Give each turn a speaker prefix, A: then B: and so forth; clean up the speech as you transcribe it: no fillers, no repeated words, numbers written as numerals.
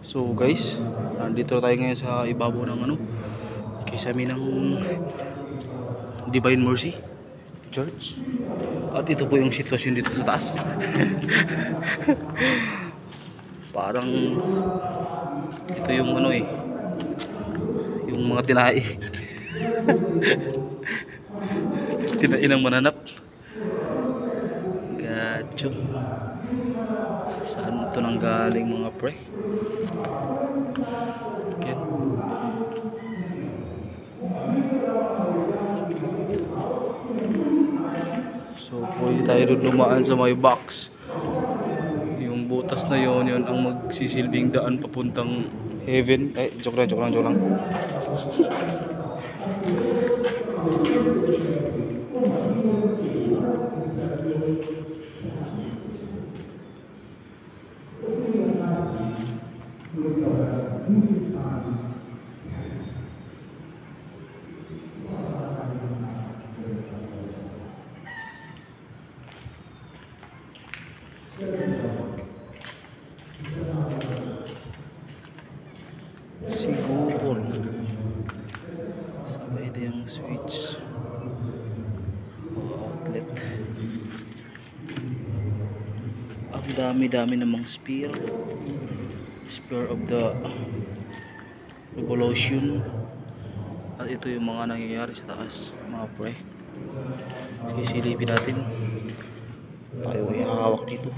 A: So guys, nandito tayo ngayon sa ibabaw ng kisame ng Divine Mercy Church. At ito po yung sitwasyon dito sa taas. Parang ito yung yung mga tinai. Tinai ng mananap. Gacho. Saan ito nang galing mga pre? Yan. So pwede tayo doon dumaan sa may box. Yung butas na yon ang magsisilbing daan papuntang heaven. Joke lang. Siguro sabay na yung switch outlet. Ang dami namang spear of the revolution. At ito yung mga nangyayari sa taas mga pre. Sisilipin natin. Tayo ay hahawak dito.